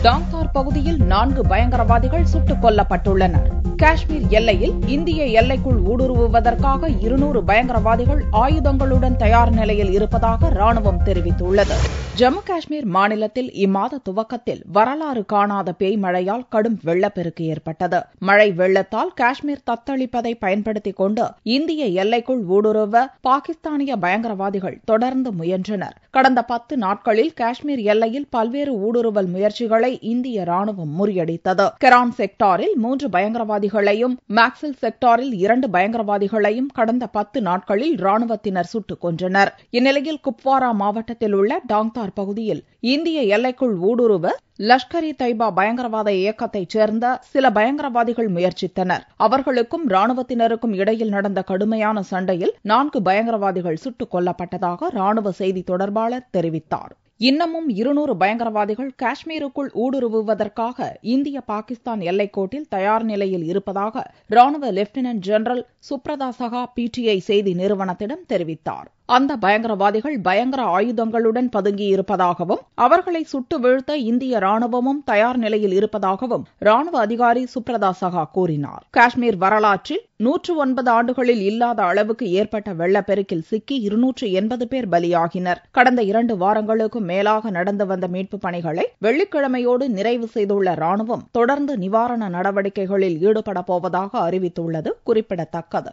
டாங்தார் பகுதியில் 4 பயங்கரவாதிகள் சுட்டுக் கொல்லப்பட்டுள்ளனர். காஷ்மீர் எல்லையில் இந்திய எல்லைக்குள் ஊடுருவுவதற்காக 200 பயங்கரவாதிகள் ஆயுதங்களுடன் தயார் நிலையில் இருப்பதாக ராணுவம் தெரிவித்துள்ளது. ஜம்மு காஷ்மீர் மாநிலத்தில் இம்மாத துவக்கத்தில் வரலாறு காணாத பேய் மழையால் கடும் வெள்ளப்பெருக்கு ஏற்பட்டது. மழை வெள்ளத்தால் காஷ்மீர் தத்தளிப்பதை பயன்படுத்திக் கொண்டு இந்திய எல்லைக்குள் ஊடுருவ பாகிஸ்தானிய பயங்கரவாதிகள் தொடர்ந்து முயன்றனர். கடந்த 10 நாட்களில் காஷ்மீர் எல்லையில் பல்வேறு ஊடுருவல் முயற்சிகளை இந்திய ராணுவம் முறியடித்தது. கெரான் செக்டாரில் 3 பயங்கரவாதிகளையும், மேக்சில் செக்டாரில் 2 பயங்கரவாதிகளையும் கடந்த 10 நாட்களில் ராணுவத்தினர் சுட்டுக் கொன்றனர். இந்நிலையில் குப்வாரா மாவட்டத்தில் உள்ள டாங்தார் பகுதியில் இந்திய எல்லைக்குள் ஊடுருவ லஷ்கர்-இ-தொய்பா பயங்கரவாத இயக்கத்தைச் சேர்ந்த சில பயங்கரவாதிகள் முயற்சித்தனர். அவர்களுக்கும் ராணுவத்தினருக்கும் இடையில் நடந்த கடுமையான சண்டையில் 4 பயங்கரவாதிகள் சுட்டுக் கொல்லப்பட்டதாக ராணுவ செய்தி தொடர்பாளர் தெரிவித்தார். இன்னமும் 200 பயங்கரவாதிகள் காஷ்மீருக்குள் ஊடுருவுவதற்காக இந்திய பாகிஸ்தான் எல்லைக்கோட்டில் தயார் நிலையில் இருப்பதாக ராணுவ லெப்டினன்ட் ஜெனரல் சுப்ரதா சகா பிடிஐ செய்தி நிறுவனத்திடம் தெரிவித்தார். அந்த பயங்கரவாதிகள் பயங்கர ஆயுதங்களுடன் பதுங்கியிருப்பதாகவும் அவர்களை சுட்டு வீழ்த்த இந்திய ராணுவமும் தயார் நிலையில் இருப்பதாகவும் ராணுவ அதிகாரி சுப்ரதா சகா கூறினார். காஷ்மீர் வரலாற்றில் 109 ஆண்டுகளில் இல்லாத அளவுக்கு ஏற்பட்ட வெள்ளப்பெருக்கில் சிக்கி 280 பேர் பலியாகினர். கடந்த 2 வாரங்களுக்கும் மேலாக நடந்து வந்த மீட்புப் பணிகளை வெள்ளிக்கிழமையோடு நிறைவு செய்துள்ள ராணுவம் தொடர்ந்து நிவாரண நடவடிக்கைகளில் ஈடுபடப் போவதாக அறிவித்துள்ளது குறிப்பிடத்தக்கது.